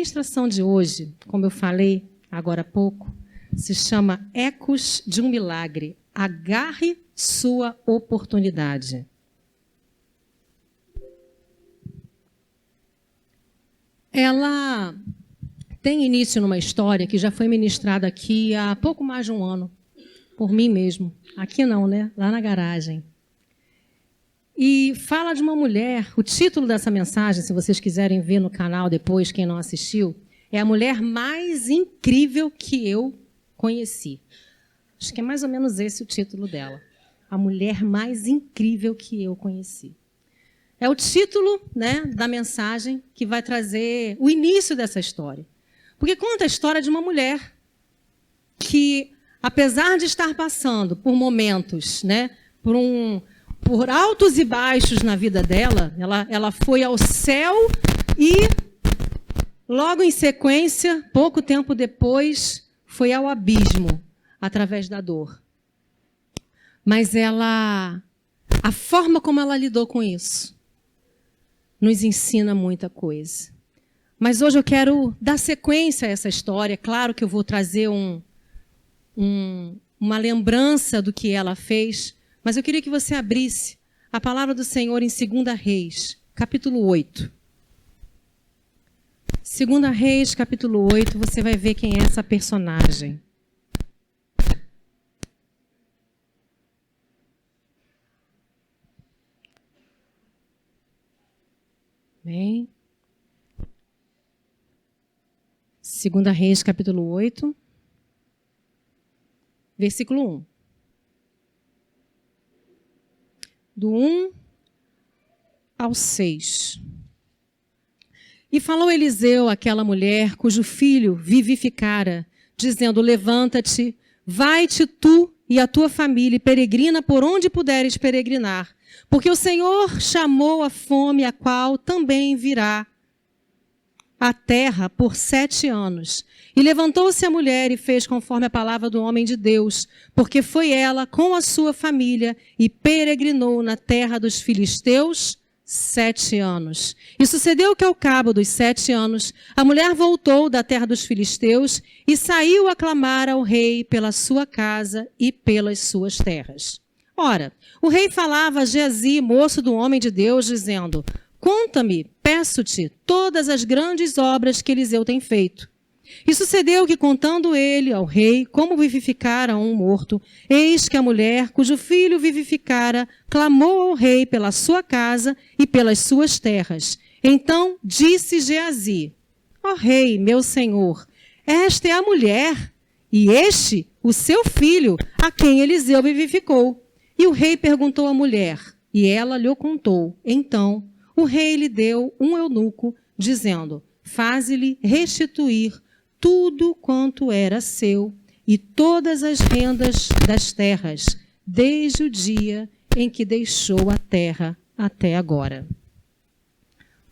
ministração de hoje, como eu falei agora há pouco, se chama Ecos de um Milagre. Agarre sua oportunidade. Ela tem início numa história que já foi ministrada aqui há pouco mais de um ano, por mim mesmo. Aqui não, né? Lá na garagem. E fala de uma mulher, o título dessa mensagem, se vocês quiserem ver no canal depois, quem não assistiu, é a mulher mais incrível que eu conheci. Acho que é mais ou menos esse o título dela. A mulher mais incrível que eu conheci. É o título, né, da mensagem que vai trazer o início dessa história. Porque conta a história de uma mulher que, apesar de estar passando por momentos, né, por altos e baixos na vida dela, ela foi ao céu e, logo em sequência, pouco tempo depois, foi ao abismo, através da dor. Mas a forma como ela lidou com isso, nos ensina muita coisa. Mas hoje eu quero dar sequência a essa história. Claro que eu vou trazer uma lembrança do que ela fez, mas eu queria que você abrisse a palavra do Senhor em 2 Reis, capítulo 8. 2 Reis, capítulo 8, você vai ver quem é essa personagem. Bem. 2 Reis, capítulo 8, versículo 1. Do 1 ao 6. E falou Eliseu àquela mulher, cujo filho vivificara, dizendo: levanta-te, vai-te tu e a tua família, e peregrina por onde puderes peregrinar, porque o Senhor chamou a fome, a qual também virá a terra por 7 anos. E levantou-se a mulher e fez conforme a palavra do homem de Deus, porque foi ela com a sua família e peregrinou na terra dos filisteus 7 anos. E sucedeu que ao cabo dos 7 anos, a mulher voltou da terra dos filisteus e saiu a clamar ao rei pela sua casa e pelas suas terras. Ora, o rei falava a Geazi, moço do homem de Deus, dizendo: conta-me, peço-te, todas as grandes obras que Eliseu tem feito. E sucedeu que, contando ele ao rei como vivificara um morto, eis que a mulher, cujo filho vivificara, clamou ao rei pela sua casa e pelas suas terras. Então disse Geazi: ó rei, meu senhor, esta é a mulher, e este o seu filho, a quem Eliseu vivificou. E o rei perguntou à mulher, e ela lhe contou. Então o rei lhe deu um eunuco, dizendo: faze-lhe restituir tudo quanto era seu e todas as rendas das terras, desde o dia em que deixou a terra até agora.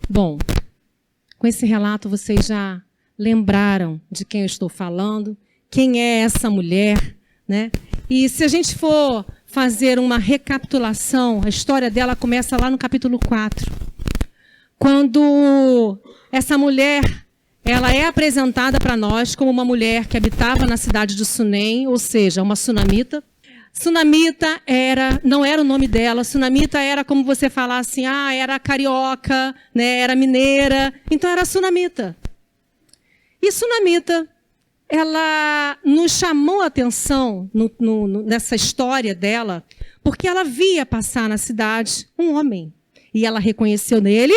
Bom, com esse relato vocês já lembraram de quem eu estou falando, quem é essa mulher, né? E se a gente for fazer uma recapitulação, a história dela começa lá no capítulo 4, quando essa mulher, ela é apresentada para nós como uma mulher que habitava na cidade de Sunem, ou seja, uma sunamita. Sunamita não era o nome dela, sunamita era como você falar assim, era carioca, né, era mineira, então era sunamita. E sunamita, ela nos chamou a atenção nessa história dela, porque ela via passar na cidade um homem, e ela reconheceu nele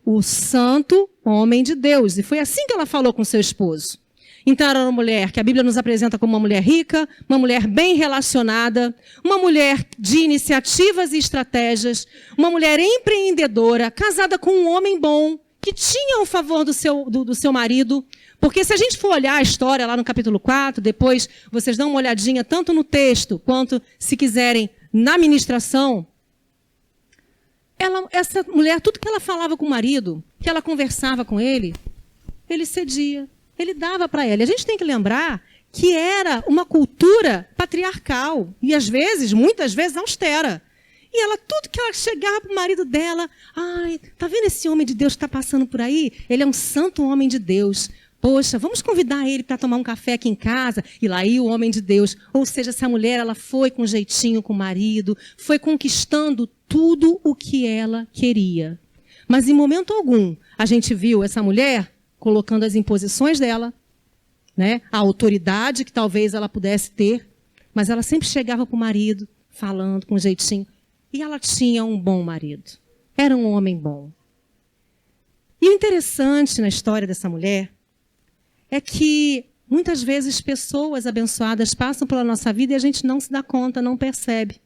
o santo homem de Deus. E foi assim que ela falou com seu esposo. Então era uma mulher que a Bíblia nos apresenta como uma mulher rica, uma mulher bem relacionada, uma mulher de iniciativas e estratégias, uma mulher empreendedora, casada com um homem bom, que tinha o favor do seu marido. Porque se a gente for olhar a história lá no capítulo 4, depois vocês dão uma olhadinha tanto no texto, quanto, se quiserem, na ministração, essa mulher, tudo que ela falava com o marido, que ela conversava com ele cedia, ele dava para ela. E a gente tem que lembrar que era uma cultura patriarcal e, às vezes, muitas vezes, austera. E ela, tudo que ela chegava para o marido dela, tá vendo esse homem de Deus que está passando por aí? Ele é um santo homem de Deus. Poxa, vamos convidar ele para tomar um café aqui em casa. E lá ia o homem de Deus. Ou seja, essa mulher, ela foi com jeitinho com o marido, foi conquistando tudo o que ela queria. Mas em momento algum, a gente viu essa mulher colocando as imposições dela, né? A autoridade que talvez ela pudesse ter, mas ela sempre chegava para o marido, falando com jeitinho. E ela tinha um bom marido. Era um homem bom. E o interessante na história dessa mulher é que muitas vezes pessoas abençoadas passam pela nossa vida e a gente não se dá conta, não percebe.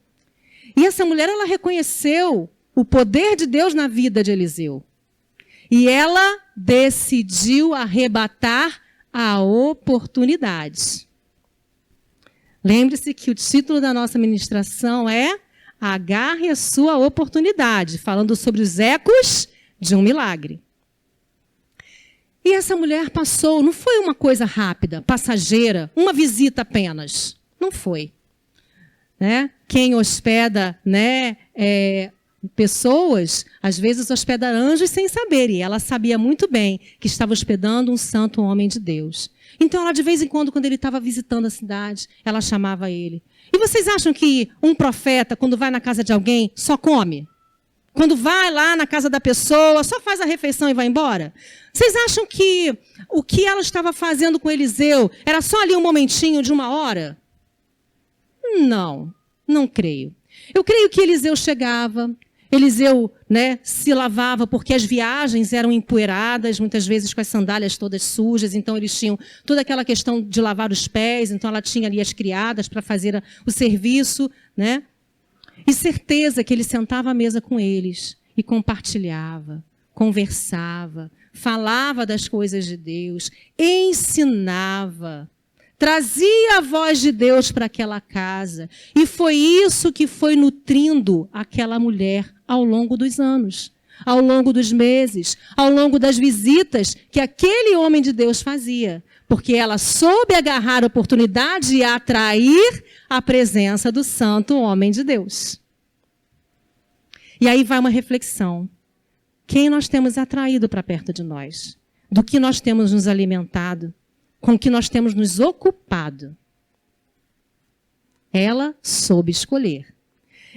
E essa mulher, ela reconheceu o poder de Deus na vida de Eliseu. E ela decidiu arrebatar a oportunidade. Lembre-se que o título da nossa ministração é Agarre a sua oportunidade, falando sobre os ecos de um milagre. E essa mulher passou, não foi uma coisa rápida, passageira, uma visita apenas. Não foi. Né? Quem hospeda, né, pessoas, às vezes hospeda anjos sem saber. E ela sabia muito bem que estava hospedando um santo homem de Deus. Então, ela de vez em quando ele estava visitando a cidade, ela chamava ele. E vocês acham que um profeta, quando vai na casa de alguém, só come? Quando vai lá na casa da pessoa, só faz a refeição e vai embora? Vocês acham que o que ela estava fazendo com Eliseu era só ali um momentinho de uma hora? Não, não creio. Eu creio que Eliseu chegava, Eliseu, né, se lavava porque as viagens eram empoeiradas, muitas vezes com as sandálias todas sujas, então eles tinham toda aquela questão de lavar os pés, então ela tinha ali as criadas para fazer o serviço, né? E certeza que ele sentava à mesa com eles e compartilhava, conversava, falava das coisas de Deus, ensinava, trazia a voz de Deus para aquela casa. E foi isso que foi nutrindo aquela mulher ao longo dos anos, ao longo dos meses, ao longo das visitas que aquele homem de Deus fazia. Porque ela soube agarrar a oportunidade e atrair a presença do santo homem de Deus. E aí vai uma reflexão. Quem nós temos atraído para perto de nós? Do que nós temos nos alimentado? Com o que nós temos nos ocupado? Ela soube escolher.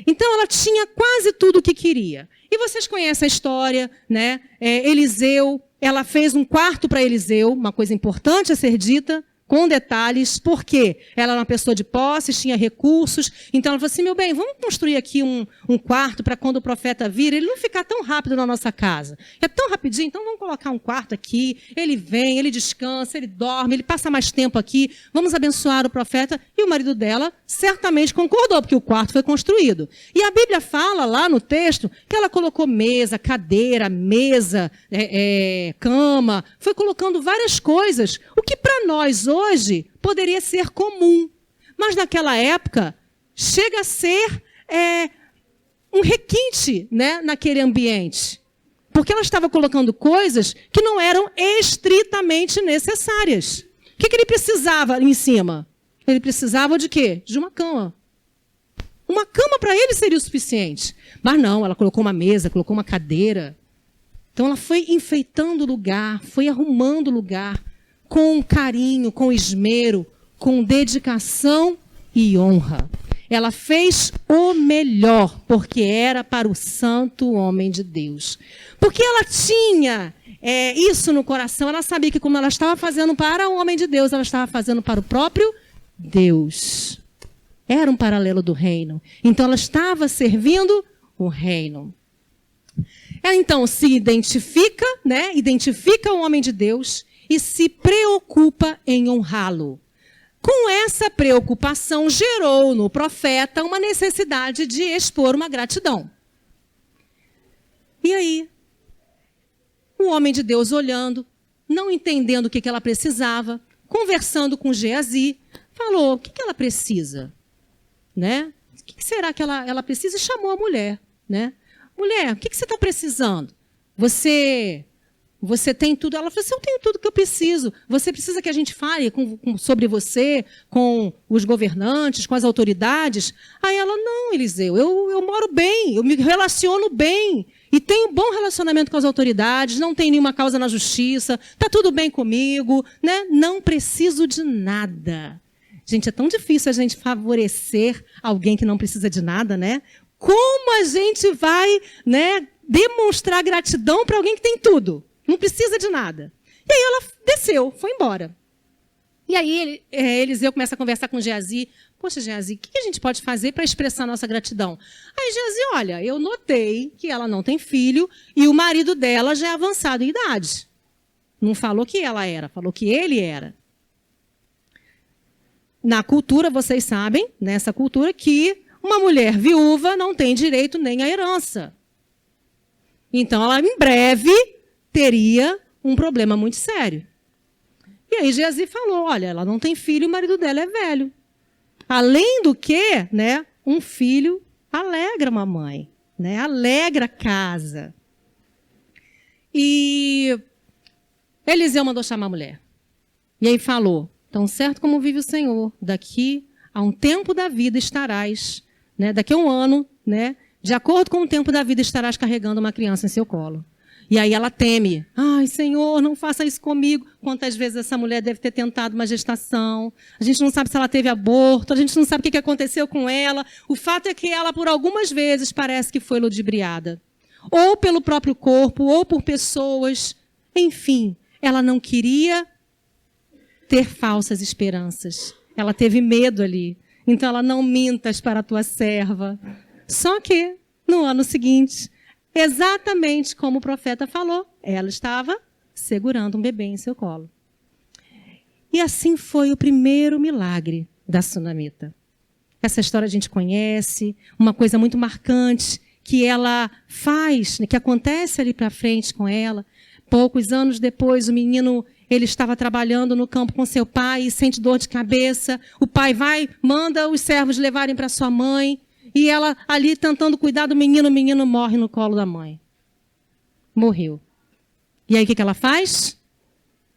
Então ela tinha quase tudo o que queria. E vocês conhecem a história, né? Eliseu, ela fez um quarto para Eliseu, uma coisa importante a ser dita, com detalhes, porque ela era uma pessoa de posses, tinha recursos, então ela falou assim, meu bem, vamos construir aqui um quarto para quando o profeta vir, ele não ficar tão rápido na nossa casa. É tão rapidinho, então vamos colocar um quarto aqui, ele vem, ele descansa, ele dorme, ele passa mais tempo aqui, vamos abençoar o profeta. E o marido dela certamente concordou, porque o quarto foi construído. E a Bíblia fala lá no texto que ela colocou mesa, cadeira, mesa, cama, foi colocando várias coisas, o que para nós hoje poderia ser comum. Mas naquela época, chega a ser um requinte, né, naquele ambiente. Porque ela estava colocando coisas que não eram estritamente necessárias. O que ele precisava ali em cima? Ele precisava de quê? De uma cama. Uma cama para ele seria o suficiente. Mas não, ela colocou uma mesa, colocou uma cadeira. Então ela foi enfeitando o lugar, foi arrumando o lugar, com carinho, com esmero, com dedicação e honra. Ela fez o melhor, porque era para o santo homem de Deus. Porque ela tinha isso no coração, ela sabia que como ela estava fazendo para o homem de Deus, ela estava fazendo para o próprio Deus. Era um paralelo do reino. Então ela estava servindo o reino. Ela então se identifica, né? Identifica o homem de Deus e se preocupa em honrá-lo. Com essa preocupação, gerou no profeta uma necessidade de expor uma gratidão. E aí, o homem de Deus olhando, não entendendo o que ela precisava, conversando com Geazi, falou, o que ela precisa? Né? O que será que ela precisa? E chamou a mulher. Né? Mulher, o que você está precisando? Você tem tudo. Ela falou assim, eu tenho tudo que eu preciso. Você precisa que a gente fale sobre você, com os governantes, com as autoridades? Aí ela, não, Eliseu, eu moro bem, eu me relaciono bem. e tenho um bom relacionamento com as autoridades, não tenho nenhuma causa na justiça, está tudo bem comigo, né? Não preciso de nada. Gente, é tão difícil a gente favorecer alguém que não precisa de nada, né? Como a gente vai, né, demonstrar gratidão para alguém que tem tudo, não precisa de nada? E aí ela desceu, foi embora. E aí Eliseu começa a conversar com Geazi. Poxa, Geazi, o que a gente pode fazer para expressar nossa gratidão? Aí Geazi, olha, eu notei que ela não tem filho e o marido dela já é avançado em idade. Não falou que ela era, falou que ele era. Na cultura, vocês sabem, nessa cultura, que uma mulher viúva não tem direito nem à herança. Então, ela em breve teria um problema muito sério. E aí Geazi falou, olha, ela não tem filho e o marido dela é velho. Além do que, né, um filho alegra uma mãe, né, alegra a casa. E Eliseu mandou chamar a mulher. E aí falou, tão certo como vive o Senhor, daqui a um tempo da vida estarás, né, daqui a um ano, né, de acordo com o tempo da vida estarás carregando uma criança em seu colo. E aí ela teme. Ai, Senhor, não faça isso comigo. Quantas vezes essa mulher deve ter tentado uma gestação. A gente não sabe se ela teve aborto. A gente não sabe o que aconteceu com ela. O fato é que ela, por algumas vezes, parece que foi ludibriada. Ou pelo próprio corpo, ou por pessoas. Enfim, ela não queria ter falsas esperanças. Ela teve medo ali. Então, ela não mintas para a tua serva. Só que, no ano seguinte, exatamente como o profeta falou, ela estava segurando um bebê em seu colo. E assim foi o primeiro milagre da sunamita. Essa história a gente conhece, uma coisa muito marcante que ela faz, que acontece ali para frente com ela. Poucos anos depois, o menino, ele estava trabalhando no campo com seu pai e sente dor de cabeça. O pai vai, manda os servos levarem para sua mãe. E ela ali tentando cuidar do menino, o menino morre no colo da mãe. Morreu. E aí o que ela faz?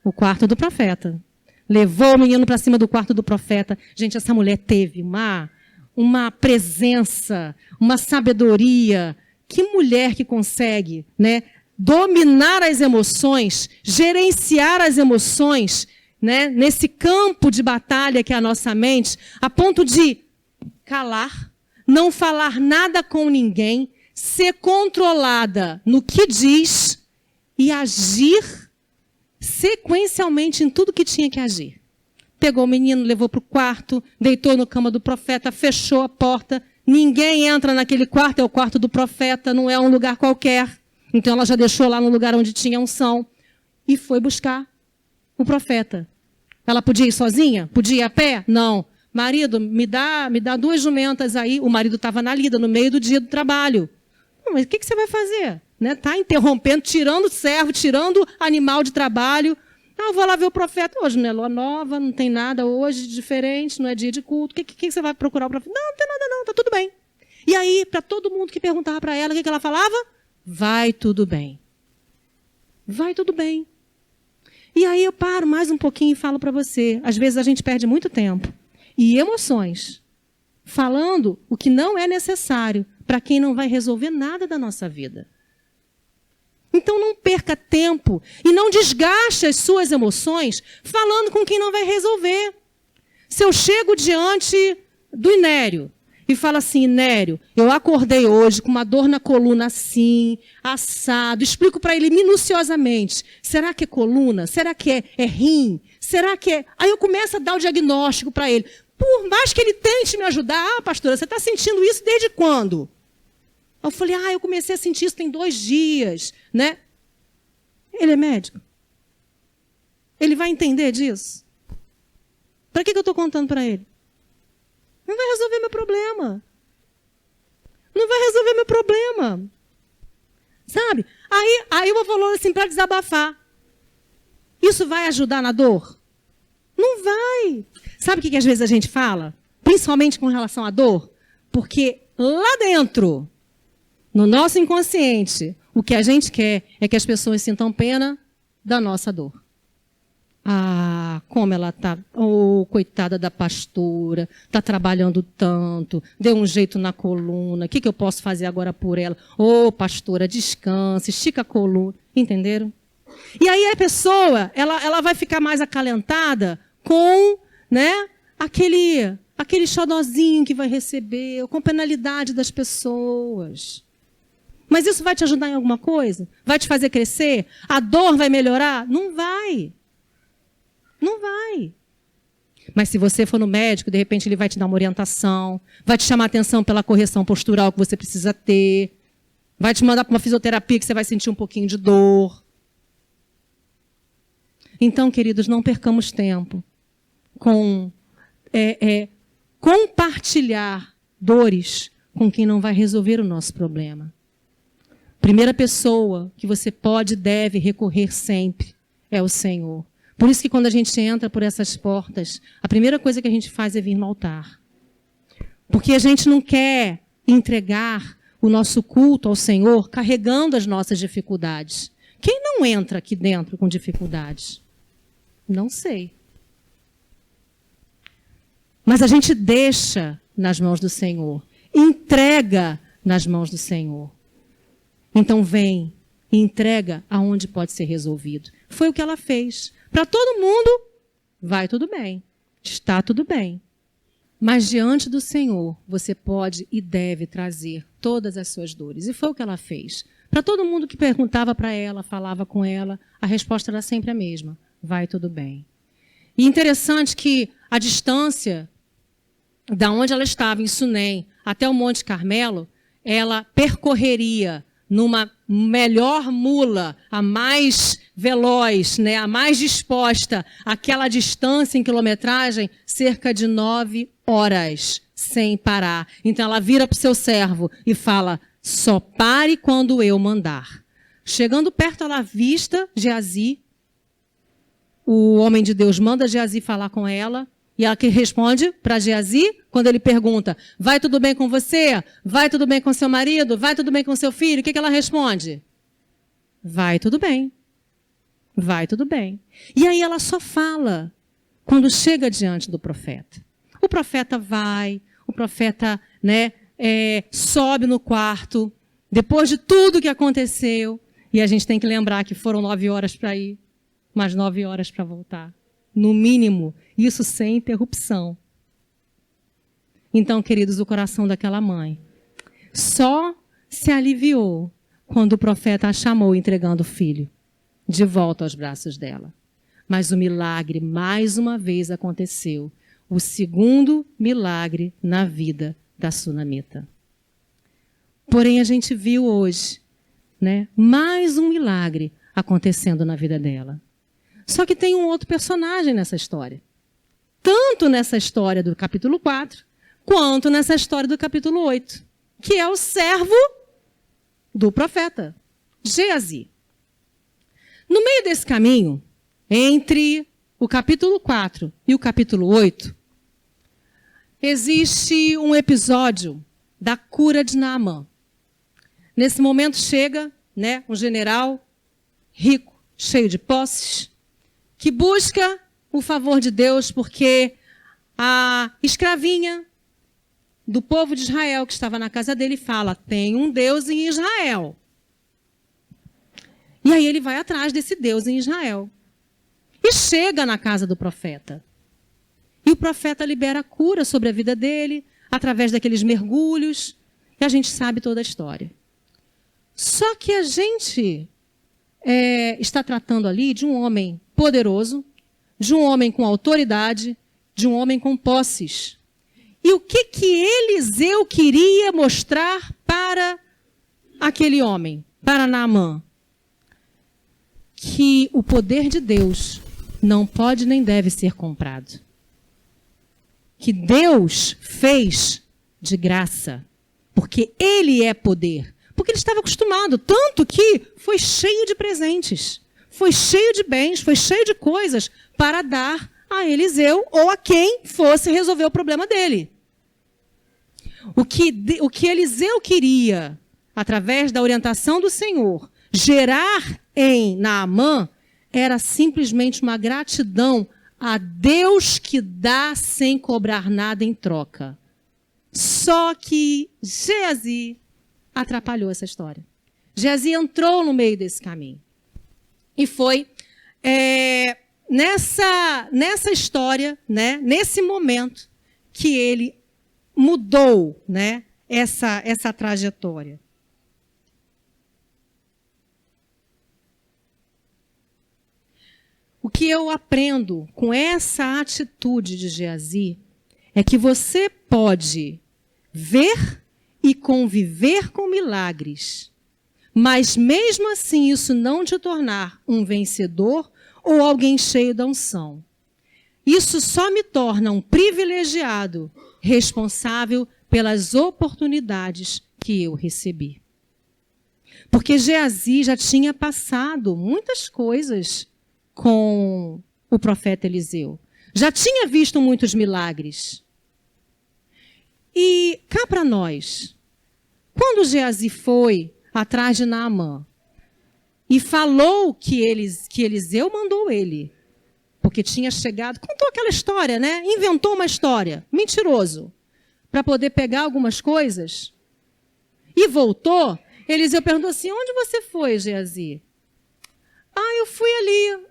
O quarto do profeta. Levou o menino para cima do quarto do profeta. Gente, essa mulher teve uma presença, uma sabedoria. Que mulher que consegue, né, dominar as emoções, gerenciar as emoções, né, nesse campo de batalha que é a nossa mente, a ponto de calar, não falar nada com ninguém, ser controlada no que diz e agir sequencialmente em tudo que tinha que agir. Pegou o menino, levou para o quarto, deitou na cama do profeta, fechou a porta. Ninguém entra naquele quarto, é o quarto do profeta, não é um lugar qualquer. Então ela já deixou lá no lugar onde tinha unção e foi buscar o profeta. Ela podia ir sozinha? Podia ir a pé? Não. Marido, me dá 2 jumentas aí. O marido estava na lida, no meio do dia do trabalho. Mas o que você vai fazer? Está interrompendo, tirando servo, tirando animal de trabalho. Eu vou lá ver o profeta. Hoje não é lua nova, não tem nada hoje de diferente, não é dia de culto. O que você vai procurar o profeta? Não tem nada não, está tudo bem. E aí, para todo mundo que perguntava para ela, o que ela falava? Vai tudo bem. Vai tudo bem. E aí eu paro mais um pouquinho e falo para você. Às vezes a gente perde muito tempo e emoções, falando o que não é necessário para quem não vai resolver nada da nossa vida. Então não perca tempo e não desgaste as suas emoções falando com quem não vai resolver. Se eu chego diante do Inério e falo assim, Inério, eu acordei hoje com uma dor na coluna assim, assado, explico para ele minuciosamente, será que é coluna? Será que é rim? Será que é... Aí eu começo a dar o diagnóstico para ele. Por mais que ele tente me ajudar, pastora, você está sentindo isso desde quando? Eu falei, eu comecei a sentir isso tem 2 dias, né? Ele é médico. Ele vai entender disso? Para que eu estou contando para ele? Não vai resolver meu problema. Não vai resolver meu problema. Sabe? Aí eu vou falando assim para desabafar. Isso vai ajudar na dor? Não vai. Sabe o que às vezes a gente fala? Principalmente com relação à dor? Porque lá dentro, no nosso inconsciente, o que a gente quer é que as pessoas sintam pena da nossa dor. Ah, como ela está, oh, coitada da pastora, está trabalhando tanto, deu um jeito na coluna, o que eu posso fazer agora por ela? Oh, pastora, descanse, estica a coluna. Entenderam? E aí a pessoa, ela vai ficar mais acalentada com, né, aquele xodozinho que vai receber, com penalidade das pessoas. Mas isso vai te ajudar em alguma coisa? Vai te fazer crescer? A dor vai melhorar? Não vai. Não vai. Mas se você for no médico, de repente ele vai te dar uma orientação, vai te chamar a atenção pela correção postural que você precisa ter, vai te mandar para uma fisioterapia que você vai sentir um pouquinho de dor. Então, queridos, não percamos tempo com compartilhar dores com quem não vai resolver o nosso problema. Primeira pessoa que você pode e deve recorrer sempre é o Senhor. Por isso que quando a gente entra por essas portas, a primeira coisa que a gente faz é vir no altar. Porque a gente não quer entregar o nosso culto ao Senhor carregando as nossas dificuldades. Quem não entra aqui dentro com dificuldades? Não sei. Mas a gente deixa nas mãos do Senhor. Entrega nas mãos do Senhor. Então vem e entrega aonde pode ser resolvido. Foi o que ela fez. Para todo mundo, vai tudo bem. Está tudo bem. Mas diante do Senhor, você pode e deve trazer todas as suas dores. E foi o que ela fez. Para todo mundo que perguntava para ela, falava com ela, a resposta era sempre a mesma. Vai tudo bem. E interessante que a distância da onde ela estava, em Sunem, até o Monte Carmelo, ela percorreria numa melhor mula, a mais veloz, né, a mais disposta, aquela distância em quilometragem, cerca de 9 horas, sem parar. Então ela vira para o seu servo e fala, só pare quando eu mandar. Chegando perto, ela avista Geazi, o homem de Deus manda Geazi falar com ela, e ela que responde para Geazi, quando ele pergunta, vai tudo bem com você? Vai tudo bem com seu marido? Vai tudo bem com seu filho? O que ela responde? Vai tudo bem. Vai tudo bem. E aí ela só fala quando chega diante do profeta. O profeta vai, o profeta, né, sobe no quarto, depois de tudo que aconteceu, e a gente tem que lembrar que foram 9 horas para ir, mais 9 horas para voltar. No mínimo, isso sem interrupção. Então, queridos, o coração daquela mãe só se aliviou quando o profeta a chamou entregando o filho de volta aos braços dela. Mas o milagre, mais uma vez, aconteceu. O segundo milagre na vida da sunamita. Porém, a gente viu hoje, né, mais um milagre acontecendo na vida dela. Só que tem um outro personagem nessa história. Tanto nessa história do capítulo 4, quanto nessa história do capítulo 8, que é o servo do profeta, Geazi. No meio desse caminho, entre o capítulo 4 e o capítulo 8, existe um episódio da cura de Naamã. Nesse momento chega, né, um general rico, cheio de posses, que busca o favor de Deus porque a escravinha do povo de Israel que estava na casa dele fala, tem um Deus em Israel. E aí ele vai atrás desse Deus em Israel. E chega na casa do profeta. E o profeta libera a cura sobre a vida dele, através daqueles mergulhos, e a gente sabe toda a história. Só que a gente está tratando ali de um homem poderoso, de um homem com autoridade, de um homem com posses. E o que Eliseu queria mostrar para aquele homem, para Naamã? Que o poder de Deus não pode nem deve ser comprado. Que Deus fez de graça, porque Ele é poder. Porque ele estava acostumado, tanto que foi cheio de presentes, foi cheio de bens, foi cheio de coisas para dar a Eliseu ou a quem fosse resolver o problema dele. O que Eliseu queria, através da orientação do Senhor, gerar em Naamã, era simplesmente uma gratidão a Deus que dá sem cobrar nada em troca. Só que Geazi atrapalhou essa história. Geazi entrou no meio desse caminho. E foi nessa história, né, nesse momento, que ele mudou, né, essa trajetória. O que eu aprendo com essa atitude de Geazi é que você pode ver e conviver com milagres, mas mesmo assim isso não te tornar um vencedor ou alguém cheio da unção. Isso só me torna um privilegiado, responsável pelas oportunidades que eu recebi. Porque Geazi já tinha passado muitas coisas com o profeta Eliseu. Já tinha visto muitos milagres. E cá para nós, quando Geazi foi atrás de Naamã e falou que Eliseu mandou ele, porque tinha chegado, contou aquela história, né? Inventou uma história, mentiroso, para poder pegar algumas coisas, e voltou, Eliseu perguntou assim, onde você foi, Geazi? Eu fui ali.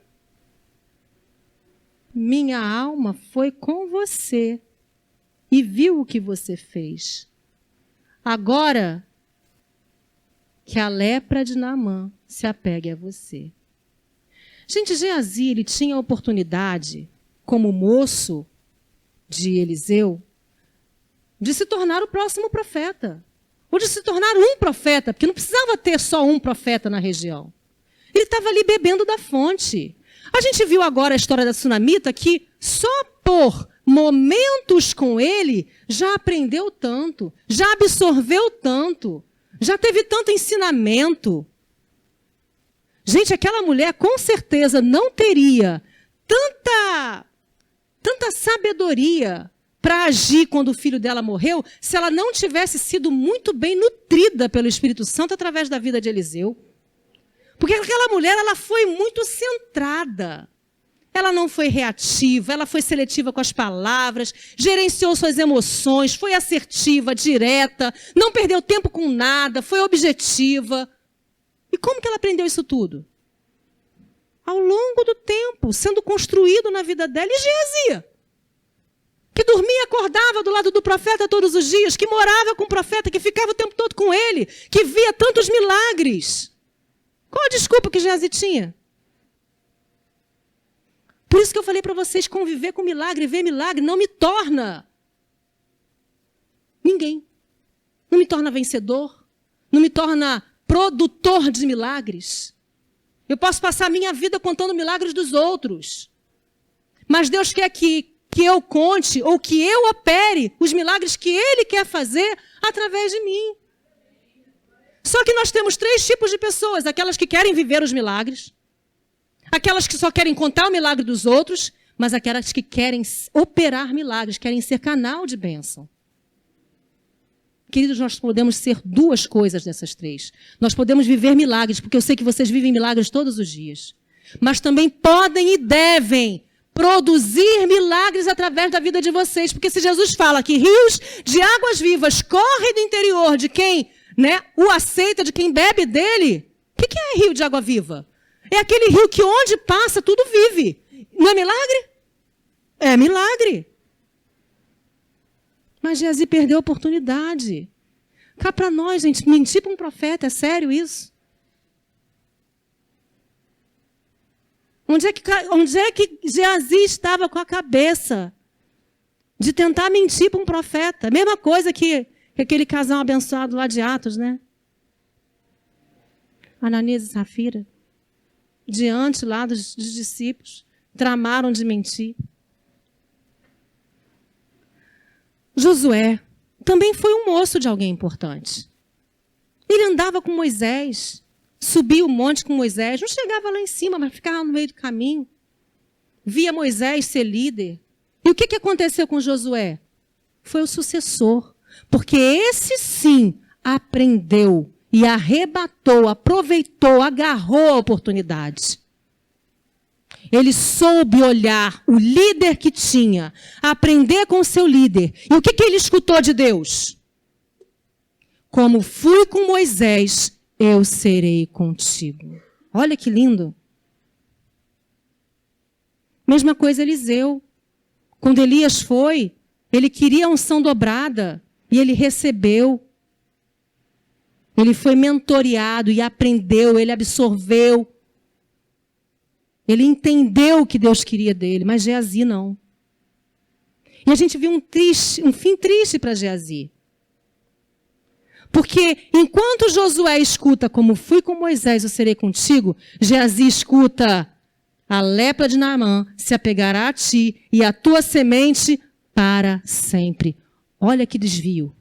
Minha alma foi com você e viu o que você fez. Agora que a lepra de Naamã se apegue a você. Gente, Geazi, ele tinha a oportunidade, como moço de Eliseu, de se tornar o próximo profeta. Ou de se tornar um profeta, porque não precisava ter só um profeta na região. Ele estava ali bebendo da fonte. A gente viu agora a história da Sunamita, que só por momentos com ele já aprendeu tanto, já absorveu tanto, já teve tanto ensinamento. Gente, aquela mulher com certeza não teria tanta sabedoria para agir quando o filho dela morreu, se ela não tivesse sido muito bem nutrida pelo Espírito Santo através da vida de Eliseu. Porque aquela mulher, ela foi muito centrada. Ela não foi reativa, ela foi seletiva com as palavras, gerenciou suas emoções, foi assertiva, direta, não perdeu tempo com nada, foi objetiva. E como que ela aprendeu isso tudo? Ao longo do tempo, sendo construído na vida dela. E Geazi, que dormia e acordava do lado do profeta todos os dias, que morava com o profeta, que ficava o tempo todo com ele, que via tantos milagres. Qual a desculpa que Geazi tinha? Por isso que eu falei para vocês, conviver com milagre, ver milagre, não me torna ninguém. Não me torna vencedor, não me torna produtor de milagres. Eu posso passar a minha vida contando milagres dos outros. Mas Deus quer que eu conte ou que eu opere os milagres que Ele quer fazer através de mim. Só que nós temos 3 tipos de pessoas. Aquelas que querem viver os milagres, aquelas que só querem contar o milagre dos outros, mas aquelas que querem operar milagres, querem ser canal de bênção. Queridos, nós podemos ser 2 coisas dessas 3. Nós podemos viver milagres, porque eu sei que vocês vivem milagres todos os dias. Mas também podem e devem produzir milagres através da vida de vocês. Porque se Jesus fala que rios de águas vivas correm do interior de quem, né, o aceita, de quem bebe dele, o que é rio de água viva? É aquele rio que onde passa tudo vive. Não é milagre? É milagre. Mas Geazi perdeu a oportunidade. Cá para nós, gente, mentir para um profeta, é sério isso? Onde é que Geazi estava com a cabeça de tentar mentir para um profeta? Mesma coisa que aquele casal abençoado lá de Atos, né? Ananias e Safira. Diante lá dos discípulos, tramaram de mentir. Josué também foi um moço de alguém importante. Ele andava com Moisés, subia o monte com Moisés, não chegava lá em cima, mas ficava no meio do caminho. Via Moisés ser líder. E o que aconteceu com Josué? Foi o sucessor, porque esse sim aprendeu e arrebatou, aproveitou, agarrou a oportunidade. Ele soube olhar o líder que tinha, aprender com o seu líder. E o que ele escutou de Deus? Como fui com Moisés, eu serei contigo. Olha que lindo. Mesma coisa Eliseu. Quando Elias foi, ele queria a unção dobrada e ele recebeu. Ele foi mentoreado e aprendeu, ele absorveu. Ele entendeu o que Deus queria dele, mas Geazi não. E a gente viu um fim triste para Geazi. Porque enquanto Josué escuta como fui com Moisés, eu serei contigo, Geazi escuta a lepra de Naamã se apegará a ti e a tua semente para sempre. Olha que desvio.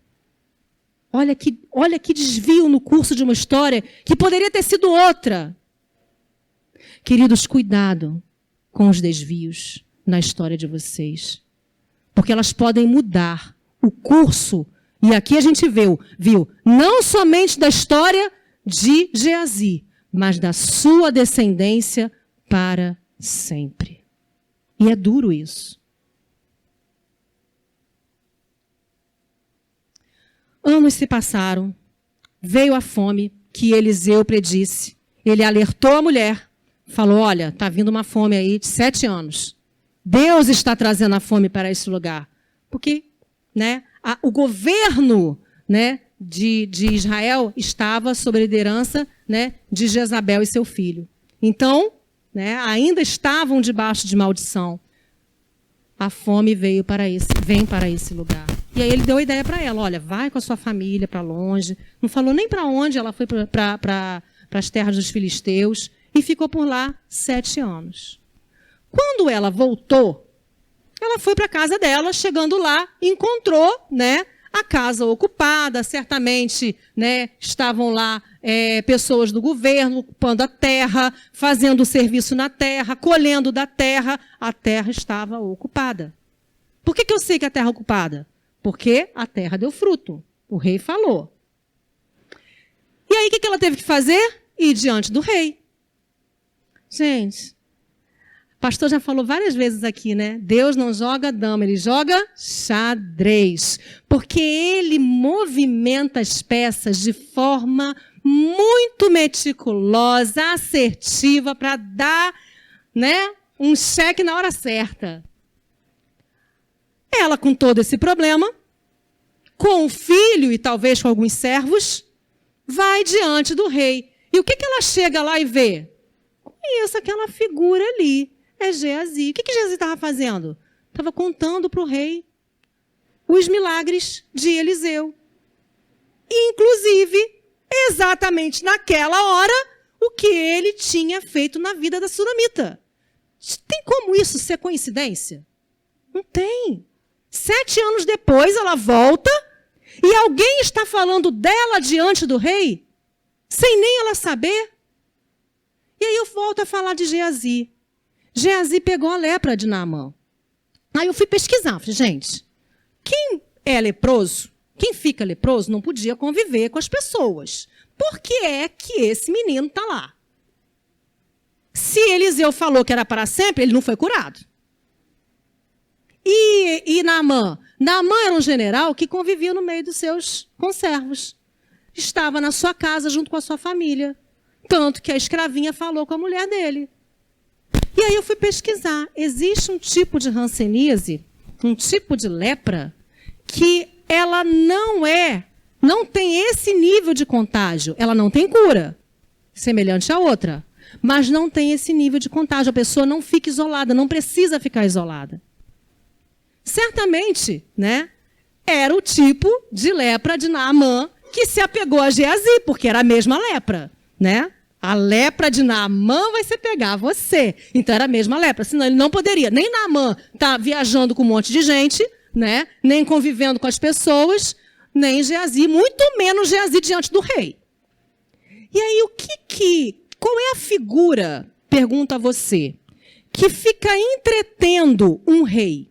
Olha que desvio no curso de uma história que poderia ter sido outra. Queridos, cuidado com os desvios na história de vocês. Porque elas podem mudar o curso. E aqui a gente viu não somente da história de Geazi, mas da sua descendência para sempre. E é duro isso. Anos se passaram, veio a fome que Eliseu predisse. Ele alertou a mulher, falou, olha, está vindo uma fome aí de 7 anos. Deus está trazendo a fome para esse lugar. Porque, né, o governo, né, de Israel estava sob a liderança, né, de Jezabel e seu filho. Então, né, ainda estavam debaixo de maldição. A fome vem para esse lugar. E aí ele deu a ideia para ela, olha, vai com a sua família para longe. Não falou nem para onde, ela foi para as terras dos filisteus e ficou por lá 7 anos. Quando ela voltou, ela foi para a casa dela, chegando lá, encontrou, né, a casa ocupada, certamente, né, estavam lá pessoas do governo ocupando a terra, fazendo serviço na terra, colhendo da terra. A terra estava ocupada. Por que eu sei que a terra é ocupada? Porque a terra deu fruto. O rei falou. E aí, o que ela teve que fazer? Ir diante do rei. Gente, o pastor já falou várias vezes aqui, né? Deus não joga dama, ele joga xadrez. Porque ele movimenta as peças de forma muito meticulosa, assertiva, para dar, né, um cheque na hora certa. Ela, com todo esse problema, com o filho e talvez com alguns servos, vai diante do rei. E o que ela chega lá e vê? Conheço aquela figura ali. É Geazi. O que Geazi estava fazendo? Estava contando para o rei os milagres de Eliseu. E, inclusive, exatamente naquela hora, o que ele tinha feito na vida da sunamita. Tem como isso ser coincidência? Não tem. 7 anos depois, ela volta e alguém está falando dela diante do rei, sem nem ela saber. E aí eu volto a falar de Geazi. Geazi pegou a lepra de Naamã. Aí eu fui pesquisar. Falei, gente, quem é leproso, quem fica leproso, não podia conviver com as pessoas. Por que é que esse menino está lá? Se Eliseu falou que era para sempre, ele não foi curado. E Naamã? Naamã era um general que convivia no meio dos seus conservos. Estava na sua casa junto com a sua família. Tanto que a escravinha falou com a mulher dele. E aí eu fui pesquisar. Existe um tipo de hanseníase, um tipo de lepra, que ela não tem esse nível de contágio. Ela não tem cura, semelhante à outra. Mas não tem esse nível de contágio. A pessoa não fica isolada, não precisa ficar isolada. Certamente, né, era o tipo de lepra de Naamã que se apegou a Geazi, porque era a mesma lepra, né? A lepra de Naamã vai se pegar a você. Então era a mesma lepra, senão ele não poderia. Nem Naamã tá viajando com um monte de gente, né? Nem convivendo com as pessoas, nem Geazi, muito menos Geazi diante do rei. E aí qual é a figura, pergunto a você, que fica entretendo um rei?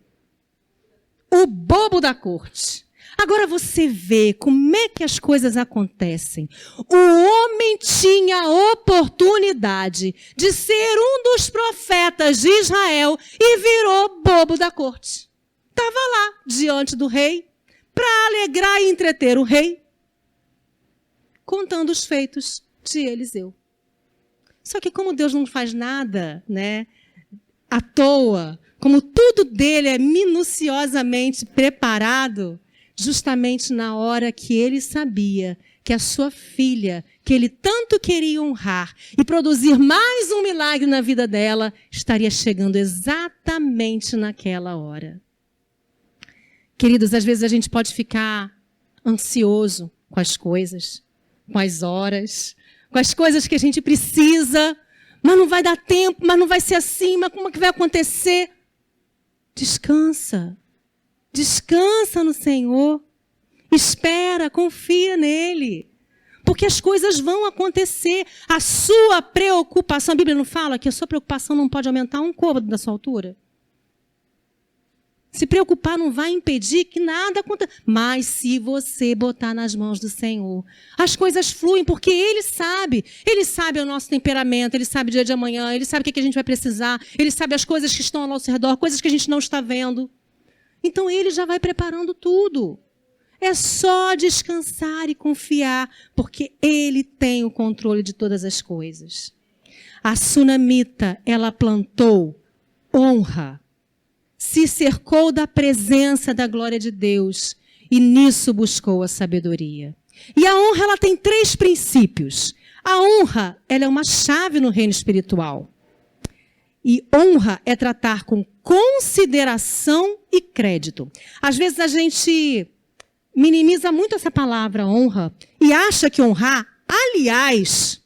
O bobo da corte. Agora você vê como é que as coisas acontecem. O homem tinha a oportunidade de ser um dos profetas de Israel e virou bobo da corte. Estava lá, diante do rei, para alegrar e entreter o rei, contando os feitos de Eliseu. Só que como Deus não faz nada, né, à toa, como tudo dele é minuciosamente preparado, justamente na hora que ele sabia que a sua filha, que ele tanto queria honrar e produzir mais um milagre na vida dela, estaria chegando exatamente naquela hora. Queridos, às vezes a gente pode ficar ansioso com as coisas, com as horas, com as coisas que a gente precisa, mas não vai dar tempo, mas não vai ser assim, mas como é que vai acontecer? Descansa. Descansa no Senhor. Espera, confia nele. Porque as coisas vão acontecer. A sua preocupação, a Bíblia não fala que a sua preocupação não pode aumentar um côvado da sua altura? Se preocupar não vai impedir que nada aconteça. Mas se você botar nas mãos do Senhor, as coisas fluem, porque Ele sabe. Ele sabe o nosso temperamento, Ele sabe o dia de amanhã, Ele sabe o que a gente vai precisar, Ele sabe as coisas que estão ao nosso redor, coisas que a gente não está vendo. Então Ele já vai preparando tudo. É só descansar e confiar, porque Ele tem o controle de todas as coisas. A sunamita, ela plantou honra, se cercou da presença da glória de Deus e nisso buscou a sabedoria. E a honra, ela tem 3 princípios. A honra, ela é uma chave no reino espiritual. E honra é tratar com consideração e crédito. Às vezes a gente minimiza muito essa palavra honra e acha que honrar, aliás,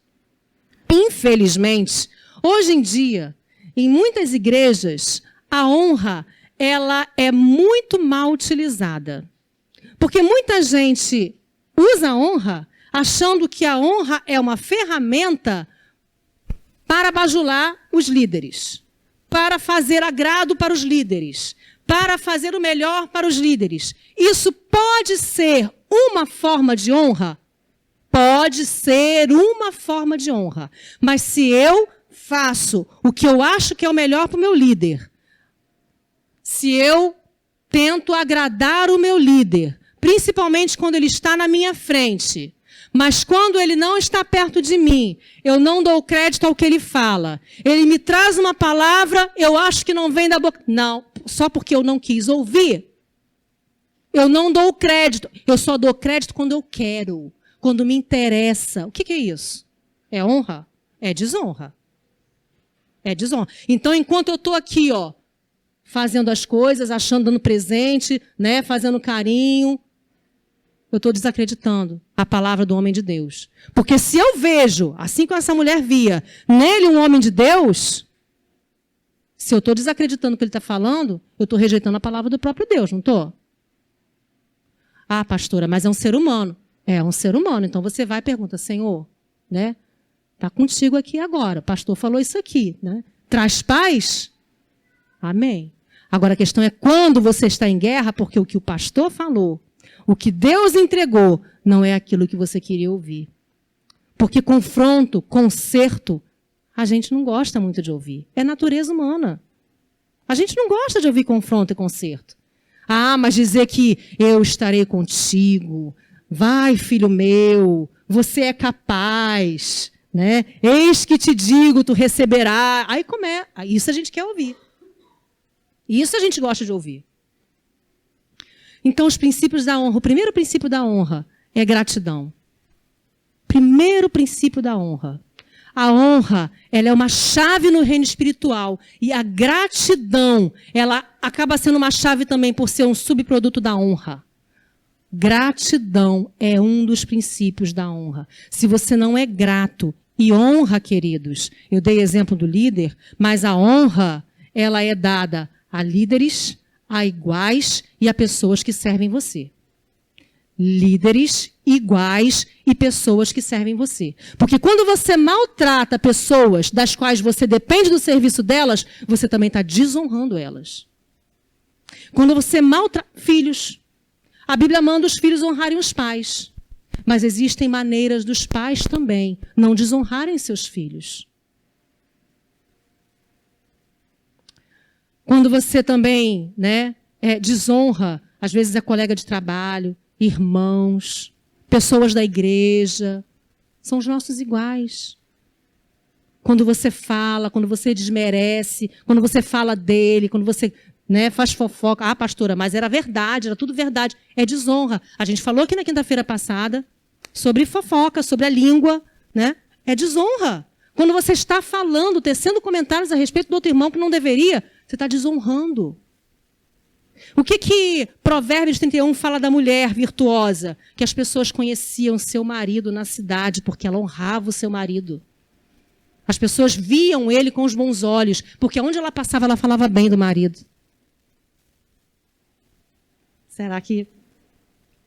infelizmente, hoje em dia, em muitas igrejas, a honra, ela é muito mal utilizada. Porque muita gente usa a honra achando que a honra é uma ferramenta para bajular os líderes, para fazer agrado para os líderes, para fazer o melhor para os líderes. Isso pode ser uma forma de honra? Pode ser uma forma de honra. Mas se eu faço o que eu acho que é o melhor para o meu líder, se eu tento agradar o meu líder, principalmente quando ele está na minha frente, mas quando ele não está perto de mim, eu não dou crédito ao que ele fala. Ele me traz uma palavra, eu acho que não vem da boca. Não, só porque eu não quis ouvir. Eu não dou crédito. Eu só dou crédito quando eu quero, quando me interessa. O que é isso? É honra? É desonra. É desonra. Então, enquanto eu estou aqui, fazendo as coisas, achando, dando presente, né, fazendo carinho, eu estou desacreditando a palavra do homem de Deus. Porque se eu vejo, assim como essa mulher via, nele um homem de Deus, se eu estou desacreditando o que ele está falando, eu estou rejeitando a palavra do próprio Deus, não estou? Ah, pastora, mas é um ser humano. É um ser humano, então você vai e pergunta, Senhor, né? Está contigo aqui agora, o pastor falou isso aqui, né? Traz paz? Amém. Agora a questão é quando você está em guerra, porque o que o pastor falou, o que Deus entregou, não é aquilo que você queria ouvir. Porque confronto, conserto, a gente não gosta muito de ouvir. É natureza humana. A gente não gosta de ouvir confronto e conserto. Ah, mas dizer que eu estarei contigo, vai, filho meu, você é capaz, né? Eis que te digo, tu receberás. Aí como é? Isso a gente quer ouvir. Isso a gente gosta de ouvir. Então, os princípios da honra. O primeiro princípio da honra é gratidão. Primeiro princípio da honra. A honra, ela é uma chave no reino espiritual. E a gratidão, ela acaba sendo uma chave também por ser um subproduto da honra. Gratidão é um dos princípios da honra. Se você não é grato e honra, queridos, eu dei exemplo do líder, mas a honra, ela é dada a líderes, a iguais e a pessoas que servem você. Líderes, iguais e pessoas que servem você. Porque quando você maltrata pessoas das quais você depende do serviço delas, você também está desonrando elas. Quando você maltrata filhos. A Bíblia manda os filhos honrarem os pais. Mas existem maneiras dos pais também não desonrarem seus filhos. Quando você também, desonra, às vezes é colega de trabalho, irmãos, pessoas da igreja, são os nossos iguais. Quando você fala, quando você desmerece, quando você fala dele, quando você faz fofoca. Ah, pastora, mas era verdade, era tudo verdade. É desonra. A gente falou aqui na quinta-feira passada sobre fofoca, sobre a língua. É desonra. Quando você está falando, tecendo comentários a respeito do outro irmão que não deveria, você está desonrando. O que Provérbios 31 fala da mulher virtuosa? Que as pessoas conheciam seu marido na cidade, porque ela honrava o seu marido. As pessoas viam ele com os bons olhos, porque onde ela passava, ela falava bem do marido. Será que...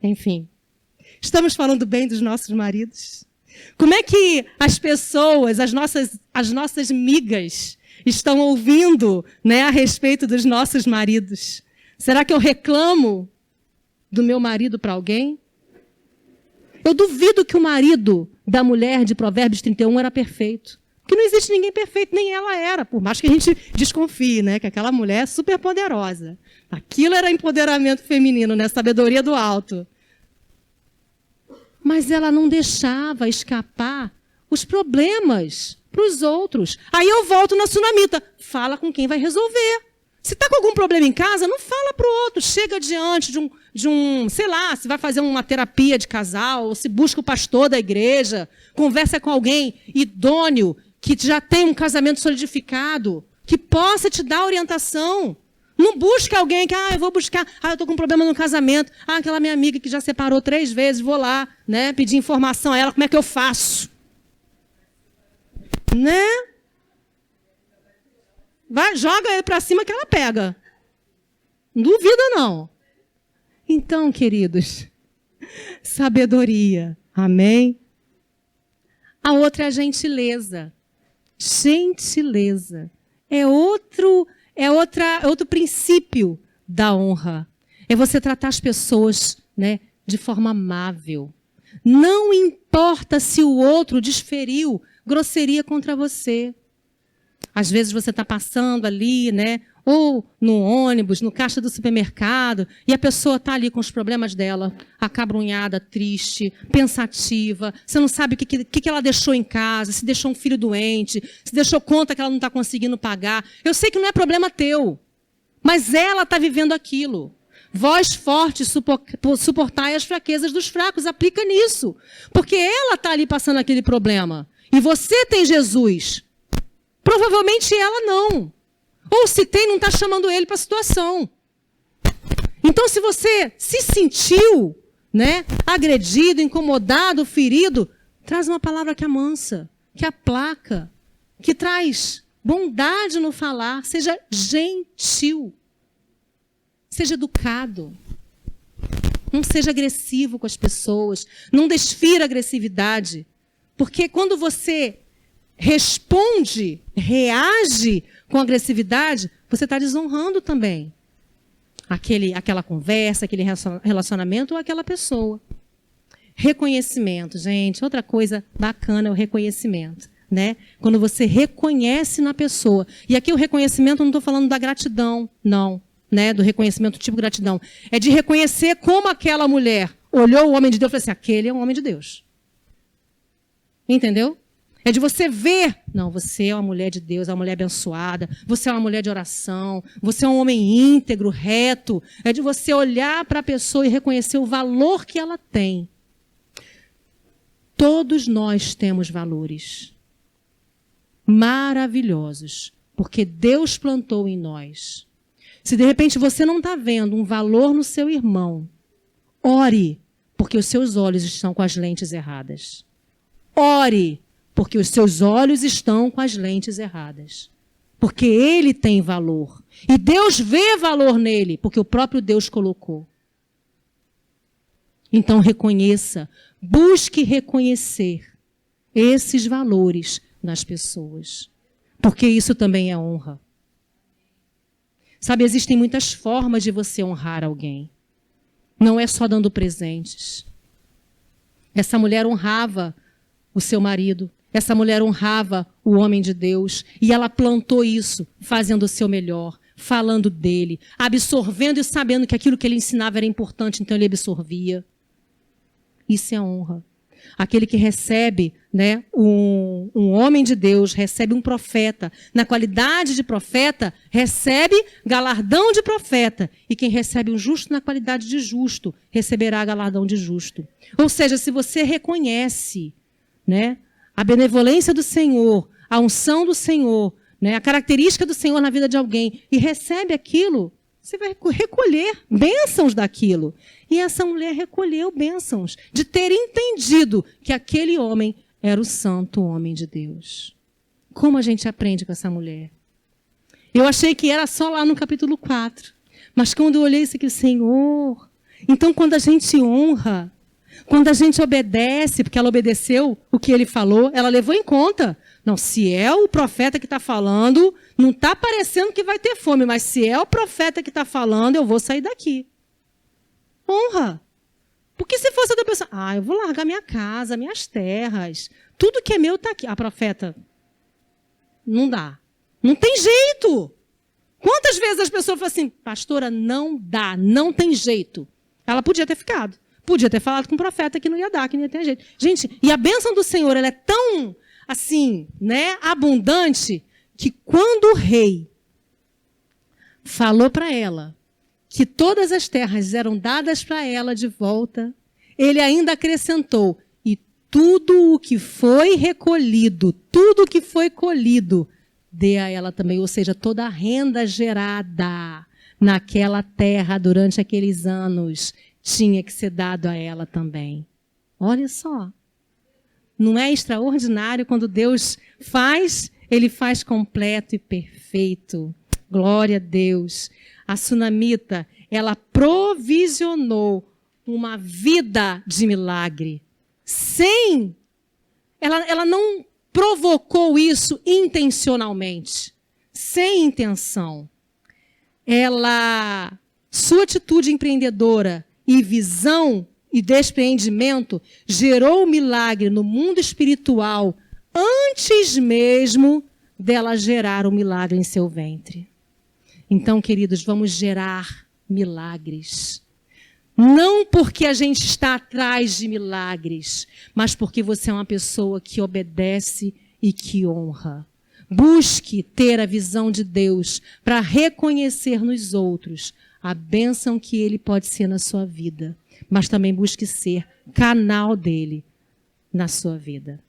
Enfim. Estamos falando bem dos nossos maridos? Como é que as pessoas, as nossas migas, estão ouvindo a respeito dos nossos maridos? Será que eu reclamo do meu marido para alguém? Eu duvido que o marido da mulher de Provérbios 31 era perfeito. Porque não existe ninguém perfeito, nem ela era, por mais que a gente desconfie, que aquela mulher é super poderosa. Aquilo era empoderamento feminino, sabedoria do alto. Mas ela não deixava escapar os problemas para os outros. Aí eu volto na sunamita. Fala com quem vai resolver. Se está com algum problema em casa, não fala para o outro. Chega diante de um, sei lá, se vai fazer uma terapia de casal, ou se busca o pastor da igreja, conversa com alguém idôneo, que já tem um casamento solidificado, que possa te dar orientação. Não busca alguém que, eu vou buscar, eu estou com um problema no casamento. Aquela minha amiga que já separou 3 vezes, vou lá, pedir informação a ela, como é que eu faço? Vai, joga ele para cima que ela pega. Não duvida, não. Então, queridos, sabedoria, amém? A outra é a gentileza. Gentileza. É outro princípio da honra. É você tratar as pessoas de forma amável. Não importa se o outro desferiu grosseria contra você. Às vezes você está passando ali, ou no ônibus, no caixa do supermercado, e a pessoa está ali com os problemas dela, acabrunhada, triste, pensativa, você não sabe o que ela deixou em casa, se deixou um filho doente, se deixou conta que ela não está conseguindo pagar. Eu sei que não é problema teu, mas ela está vivendo aquilo. Vós fortes, suportai as fraquezas dos fracos, aplica nisso, porque ela está ali passando aquele problema, e você tem Jesus. Provavelmente ela não. Ou se tem, não está chamando ele para a situação. Então, se você se sentiu agredido, incomodado, ferido, traz uma palavra que amansa, que aplaca, que traz bondade no falar. Seja gentil. Seja educado. Não seja agressivo com as pessoas. Não desfira agressividade. Porque quando você responde, reage com agressividade, você está desonrando também aquela conversa, aquele relacionamento ou aquela pessoa. Reconhecimento, gente. Outra coisa bacana é o reconhecimento. Quando você reconhece na pessoa. E aqui o reconhecimento, eu não estou falando da gratidão, não. Do reconhecimento tipo gratidão. É de reconhecer como aquela mulher olhou o homem de Deus e falou assim, aquele é um homem de Deus. Entendeu? É de você ver, não, você é uma mulher de Deus, é uma mulher abençoada, você é uma mulher de oração, você é um homem íntegro, reto. É de você olhar para a pessoa e reconhecer o valor que ela tem. Todos nós temos valores maravilhosos, porque Deus plantou em nós. Se de repente você não está vendo um valor no seu irmão, ore, porque os seus olhos estão com as lentes erradas. Ore, porque os seus olhos estão com as lentes erradas. Porque ele tem valor. E Deus vê valor nele, porque o próprio Deus colocou. Então reconheça, busque reconhecer esses valores nas pessoas. Porque isso também é honra. Sabe, existem muitas formas de você honrar alguém. não é só dando presentes. Essa mulher honrava o seu marido, essa mulher honrava o homem de Deus, e ela plantou isso, fazendo o seu melhor, falando dele, absorvendo e sabendo que aquilo que ele ensinava era importante, então ele absorvia. Isso é honra. Aquele que recebe, né, um homem de Deus, recebe um profeta, na qualidade de profeta, recebe galardão de profeta. E quem recebe um justo na qualidade de justo, receberá galardão de justo. Ou seja, se você reconhece, né, a benevolência do Senhor, a unção do Senhor, né, a característica do Senhor na vida de alguém, e recebe aquilo, você vai recolher bênçãos daquilo. E essa mulher recolheu bênçãos de ter entendido que aquele homem era o santo homem de Deus. Como a gente aprende com essa mulher? Eu achei que era só lá no capítulo 4. Mas quando eu olhei isso aqui, Senhor... Então, quando a gente honra, quando a gente obedece, porque ela obedeceu o que ele falou, ela levou em conta. Não, se é o profeta que está falando, não está parecendo que vai ter fome, mas se é o profeta que está falando, eu vou sair daqui. Honra. Porque se fosse outra pessoa, eu vou largar minha casa, minhas terras, tudo que é meu está aqui. Profeta, não dá. Não tem jeito. Quantas vezes as pessoas falam assim, pastora, não dá, não tem jeito. Ela podia ter ficado. Podia ter falado com o profeta que não ia dar, que não ia ter jeito. Gente, e a bênção do Senhor, ela é tão, assim, né, abundante, que quando o rei falou para ela que todas as terras eram dadas para ela de volta, ele ainda acrescentou, e tudo o que foi recolhido, tudo o que foi colhido, dê a ela também, ou seja, toda a renda gerada naquela terra durante aqueles anos tinha que ser dado a ela também. Olha só. Não é extraordinário quando Deus faz, ele faz completo e perfeito. Glória a Deus. A sunamita, ela provisionou uma vida de milagre. Ela não provocou isso intencionalmente, sem intenção. Sua atitude empreendedora e visão e despreendimento gerou o milagre no mundo espiritual antes mesmo dela gerar o milagre em seu ventre. Então, queridos, vamos gerar milagres. Não porque a gente está atrás de milagres, mas porque você é uma pessoa que obedece e que honra. Busque ter a visão de Deus para reconhecer nos outros a bênção que Ele pode ser na sua vida, mas também busque ser canal dele na sua vida.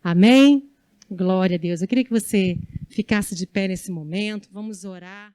Amém? Glória a Deus. Eu queria que você ficasse de pé nesse momento. Vamos orar.